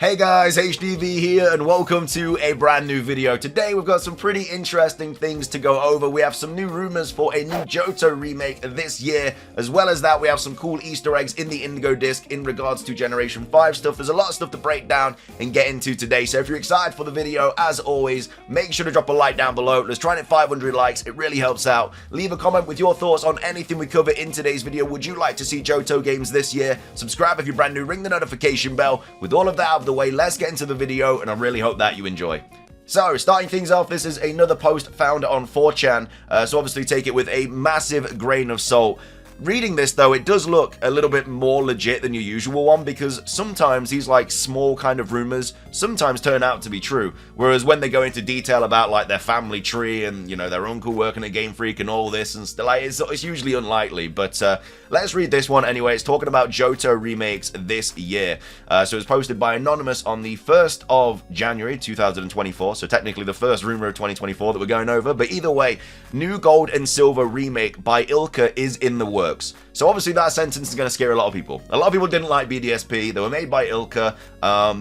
Hey guys, HDvee here and welcome to a brand new video. Today we've got some pretty interesting things to go over. We have some new rumors for a new Johto remake this year. As well as that, we have some cool Easter eggs in the Indigo disc in regards to Generation 5 stuff. There's a lot of stuff to break down and get into today. So if you're excited for the video, as always, make sure to drop a like down below. Let's try and hit 500 likes. It really helps out. Leave a comment with your thoughts on anything we cover in today's video. Would you like to see Johto games this year? Subscribe if you're brand new. Ring the notification bell. With all of that out of the way, let's get into the video, and I really hope that you enjoy. So, starting things off, this is another post found on 4chan, so obviously take it with a massive grain of salt. Reading this, though, it does look a little bit more legit than your usual one, because sometimes these, like, small kind of rumors sometimes turn out to be true, whereas when they go into detail about, like, their family tree and, you know, their uncle working at Game Freak and all this and stuff, like, it's usually unlikely, but let's read this one anyway. It's talking about Johto remakes this year. So it was posted by Anonymous on the 1st of January 2024, so technically the first rumor of 2024 that we're going over, but either way, new Gold and Silver remake by Ilka is in the works. So obviously that sentence is going to scare a lot of people. A lot of people didn't like BDSP. They were made by Ilka.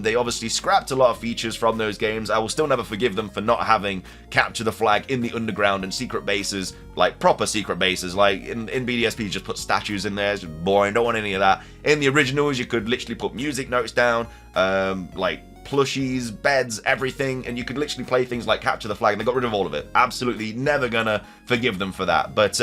They obviously scrapped a lot of features from those games. I will still never forgive them for not having capture the flag in the underground and secret bases, like proper secret bases. Like in BDSP, you just put statues in there. It's just boring. Don't want any of that. In the originals, you could literally put music notes down, like plushies, beds, everything, and you could literally play things like capture the flag, and they got rid of all of it. Absolutely never gonna forgive them for that. But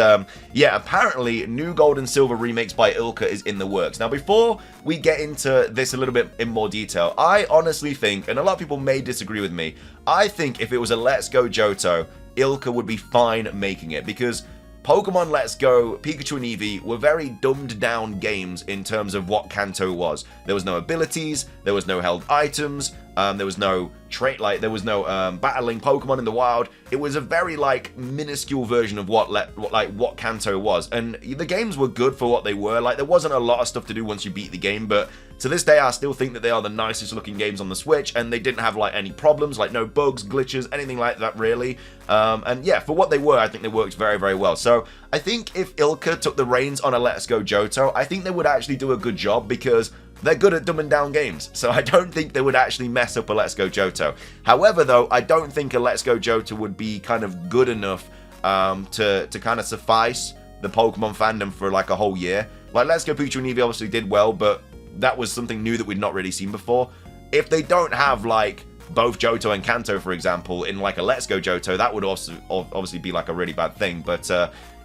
yeah, apparently new Gold and Silver remakes by Ilka is in the works. Now before we get into this a little bit in more detail, I honestly think, and a lot of people may disagree with me, I think if it was a Let's Go Johto, Ilka would be fine making it, because Pokemon Let's Go, Pikachu and Eevee were very dumbed down games in terms of what Kanto was. There was no abilities, there was no held items, there was no trait, like there was no battling Pokemon in the wild. It was a very like minuscule version of what Kanto was, and the games were good for what they were. Like there wasn't a lot of stuff to do once you beat the game, but to this day I still think that they are the nicest looking games on the Switch, and they didn't have like any problems, like no bugs, glitches, anything like that really. And yeah, for what they were, I think they worked very, very well. So I think if Ilka took the reins on a Let's Go Johto, I think they would actually do a good job, because they're good at dumbing down games, so I don't think they would actually mess up a Let's Go Johto. However, though, I don't think a Let's Go Johto would be kind of good enough to kind of suffice the Pokemon fandom for like a whole year. Like Let's Go Pikachu and Eevee obviously did well, but that was something new that we'd not really seen before. If they don't have like both Johto and Kanto, for example, in like a Let's Go Johto, that would also obviously be like a really bad thing. But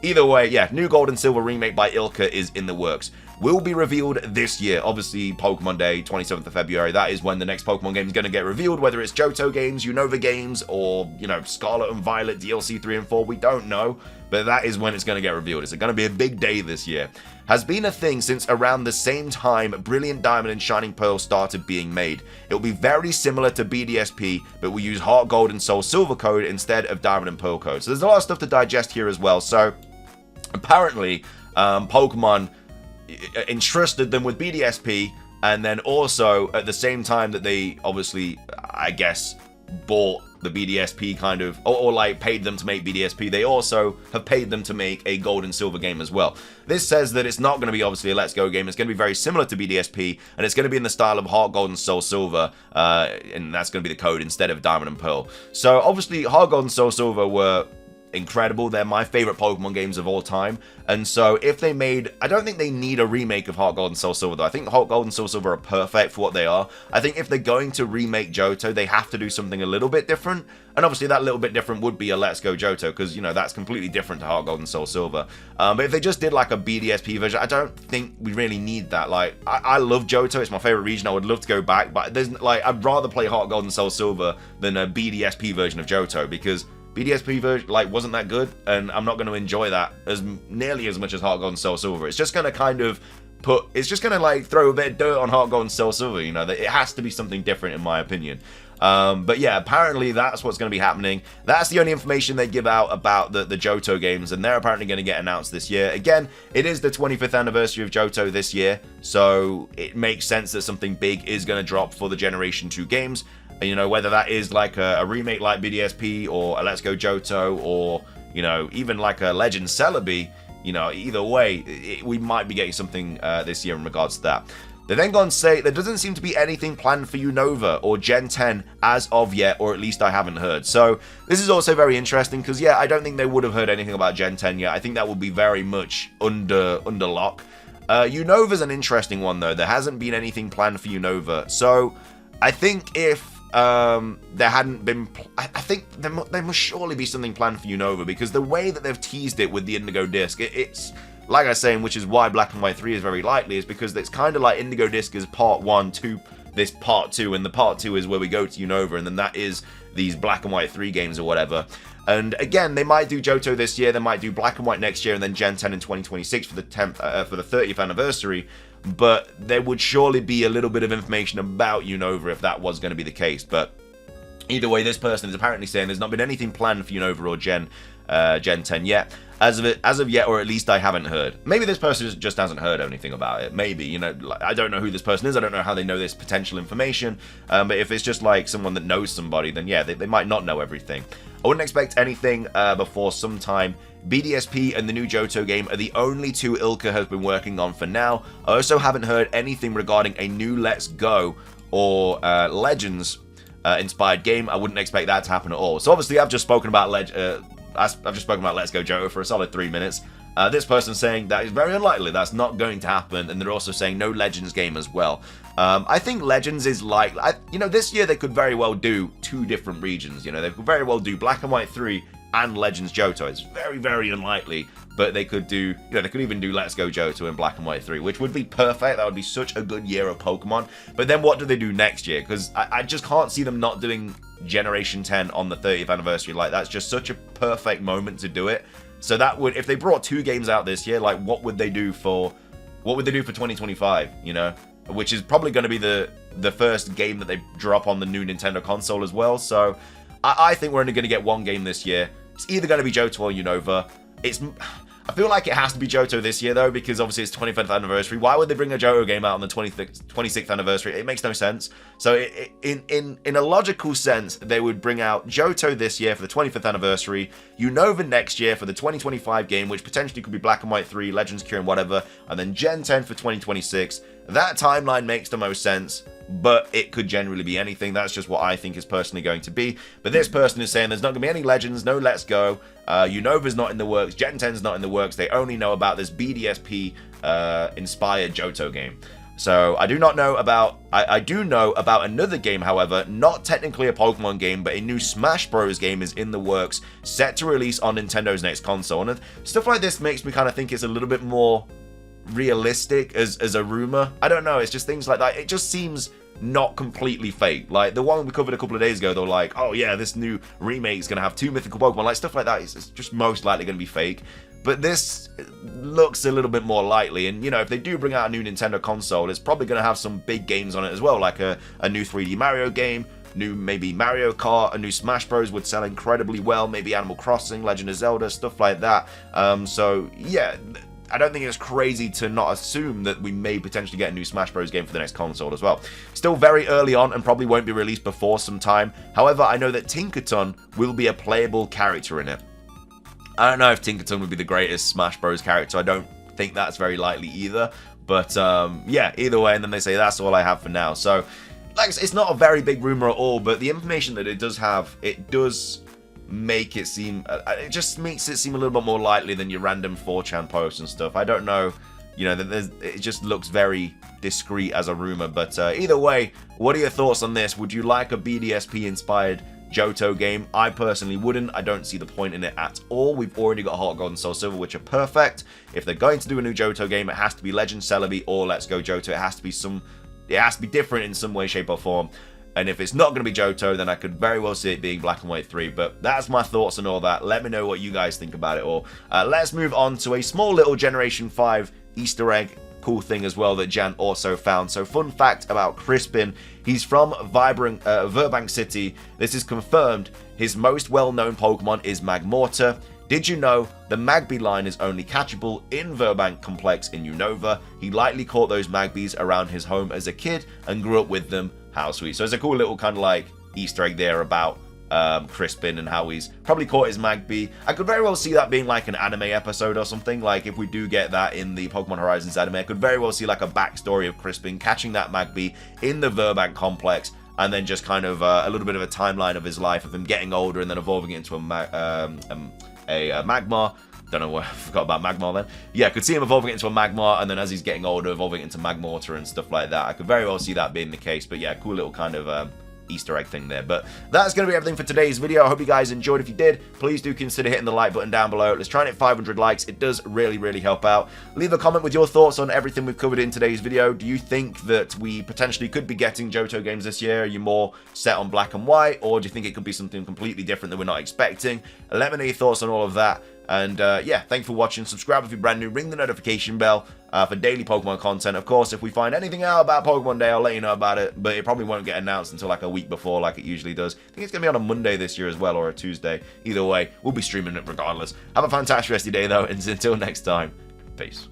either way, yeah, new Gold and Silver remake by Ilka is in the works. Will be revealed this year. Obviously, Pokemon Day, 27th of February, that is when the next Pokemon game is going to get revealed, whether it's Johto games, Unova games, or, you know, Scarlet and Violet DLC 3 and 4, we don't know, but that is when it's going to get revealed. It's going to be a big day this year. Has been a thing since around the same time Brilliant Diamond and Shining Pearl started being made. It will be very similar to BDSP, but we use Heart Gold and Soul Silver code instead of Diamond and Pearl code. So there's a lot of stuff to digest here as well. So apparently, Pokemon entrusted them with BDSP, and then also at the same time that they obviously, I guess, bought the BDSP kind of, or like paid them to make BDSP, they also have paid them to make a Gold and Silver game as well. This says that it's not going to be obviously a Let's Go game. It's going to be very similar to BDSP, and it's going to be in the style of Heart Gold and Soul Silver, and that's going to be the code instead of Diamond and Pearl. So obviously Heart Gold and Soul Silver were incredible. They're my favorite Pokemon games of all time, and so if they made, I don't think they need a remake of Heart Gold and Soul Silver though. I think Heart Gold and Soul Silver are perfect for what they are. I think if they're going to remake Johto, they have to do something a little bit different, and obviously that little bit different would be a Let's Go Johto, because, you know, that's completely different to Heart Gold and Soul Silver. But if they just did like a BDSP version, I don't think we really need that. Like, I love Johto, it's my favorite region, I would love to go back, but there's like, I'd rather play Heart Gold and Soul Silver than a BDSP version of Johto, because BDSP version like wasn't that good, and I'm not going to enjoy that as nearly as much as Heart Gold and Soul Silver. It's just going to kind of it's just going to like throw a bit of dirt on Heart Gold and Soul Silver, you know, that it has to be something different in my opinion. But yeah, apparently that's what's going to be happening. That's the only information they give out about the Johto games, and they're apparently going to get announced this year. Again, it is the 25th anniversary of Johto this year, so it makes sense that something big is going to drop for the Generation 2 games. You know, whether that is like a remake like BDSP, or a Let's Go Johto, or, you know, even like a Legends Celebi, you know, either way, we might be getting something this year in regards to that. They then go on to say, there doesn't seem to be anything planned for Unova or Gen 10 as of yet, or at least I haven't heard. So this is also very interesting because, yeah, I don't think they would have heard anything about Gen 10 yet. I think that would be very much under lock. Unova's an interesting one, though. There hasn't been anything planned for Unova. So I think if there hadn't been... I think there must surely be something planned for Unova, because the way that they've teased it with the Indigo Disc, it's... Like I was saying, which is why Black and White 3 is very likely, is because it's kind of like Indigo Disc is part 1 to this part 2, and the part 2 is where we go to Unova, and then that is these Black and White 3 games or whatever. And again, they might do Johto this year, they might do Black and White next year, and then Gen 10 in 2026 for the 30th anniversary, but there would surely be a little bit of information about Unova if that was going to be the case. But either way, this person is apparently saying there's not been anything planned for Unova or Gen 10 yet. As of yet, or at least I haven't heard. Maybe this person just hasn't heard anything about it. Maybe, you know, like, I don't know who this person is. I don't know how they know this potential information. But if it's just like someone that knows somebody, then yeah, they might not know everything. I wouldn't expect anything before sometime. BDSP and the new Johto game are the only two Ilka has been working on for now. I also haven't heard anything regarding a new Let's Go or Legends inspired game. I wouldn't expect that to happen at all. So obviously I've just spoken about Let's Go Johto for a solid 3 minutes. This person's saying that is very unlikely, that's not going to happen, and they're also saying no Legends game as well. I think Legends is like, you know, this year they could very well do 2 different regions. You know, they could very well do Black and White 3 and Legends Johto. It's very, very unlikely, but they could do, you know, they could even do Let's Go Johto in Black and White 3, which would be perfect. That would be such a good year of Pokemon. But then what do they do next year? Because I just can't see them not doing Generation 10 on the 30th anniversary. Like, that's just such a perfect moment to do it. So that would, if they brought 2 games out this year, like, what would they do for 2025, you know? Which is probably going to be the first game that they drop on the new Nintendo console as well. So I think we're only going to get 1 game this year. It's either going to be Johto or Unova. I feel like it has to be Johto this year, though, because obviously it's 25th anniversary. Why would they bring a Johto game out on the 26th anniversary? It makes no sense. So in a logical sense, they would bring out Johto this year for the 25th anniversary, Unova next year for the 2025 game, which potentially could be Black and White 3, Legends Cure, and whatever, and then Gen 10 for 2026. That timeline makes the most sense, but it could generally be anything. That's just what I think is personally going to be. But this person is saying there's not going to be any Legends, no Let's Go, Unova's not in the works, Gen 10's not in the works. They only know about this BDSP inspired Johto game. So I do know about another game, however, not technically a Pokemon game, but a new Smash Bros game is in the works, set to release on Nintendo's next console. And stuff like this makes me kind of think it's a little bit more realistic as a rumor. I don't know, it's just things like that. It just seems not completely fake. Like the one we covered a couple of days ago, they're like, oh yeah, this new remake is going to have 2 mythical Pokemon. Like stuff like that is just most likely going to be fake. But this looks a little bit more likely. And you know, if they do bring out a new Nintendo console, it's probably going to have some big games on it as well, like a new 3D Mario game, new maybe Mario Kart, a new Smash Bros would sell incredibly well, maybe Animal Crossing, Legend of Zelda, stuff like that. So yeah, I don't think it's crazy to not assume that we may potentially get a new Smash Bros game for the next console as well. Still very early on and probably won't be released before some time. However, I know that Tinkaton will be a playable character in it. I don't know if Tinkaton would be the greatest Smash Bros character. I don't think that's very likely either. But yeah, either way, and then they say that's all I have for now. So, like I said, it's not a very big rumor at all, but the information that it does have, it does make it seem, it just makes it seem a little bit more likely than your random 4chan posts and stuff. I don't know, you know, it just looks very discreet as a rumor. But either way, what are your thoughts on this? Would you like a BDSP inspired Johto game? I personally wouldn't. I don't see the point in it at all. We've already got Heart Gold and Soul Silver, which are perfect. If they're going to do a new Johto game, it has to be Legends Celebi or Let's Go Johto. It has to be different in some way, shape, or form. And if it's not going to be Johto, then I could very well see it being Black and White 3. But that's my thoughts on all that. Let me know what you guys think about it all. Let's move on to a small little Generation 5 Easter egg cool thing as well that Jan also found. So fun fact about Crispin, he's from Verbank City. This is confirmed. His most well-known Pokemon is Magmortar. Did you know the Magby line is only catchable in Verbank Complex in Unova? He likely caught those Magbies around his home as a kid and grew up with them. How sweet. So it's a cool little kind of like Easter egg there about Crispin and how he's probably caught his Magby. I could very well see that being like an anime episode or something. Like if we do get that in the Pokemon Horizons anime, I could very well see like a backstory of Crispin catching that Magby in the Verbank complex, and then just kind of a little bit of a timeline of his life, of him getting older and then evolving it into a Magmar. Don't know what, I forgot about Magmar then. Yeah, I could see him evolving it into a Magmar, and then as he's getting older, evolving it into Magmortar and stuff like that. I could very well see that being the case, but yeah, cool little kind of Easter egg thing there. But that's going to be everything for today's video. I hope you guys enjoyed. If you did, please do consider hitting the like button down below. Let's try and hit 500 likes. It does really help out. Leave a comment with your thoughts on everything we've covered in today's video. Do you think that we potentially could be getting Johto games this year? Are you more set on black and white, or do you think it could be something completely different that we're not expecting? Let me know your thoughts on all of that. And yeah, thanks for watching. Subscribe if you're brand new. Ring the notification bell for daily Pokemon content. Of course, if we find anything out about Pokemon Day, I'll let you know about it. But it probably won't get announced until like a week before, like it usually does. I think it's going to be on a Monday this year as well, or a Tuesday. Either way, we'll be streaming it regardless. Have a fantastic rest of your day, though. And until next time, peace.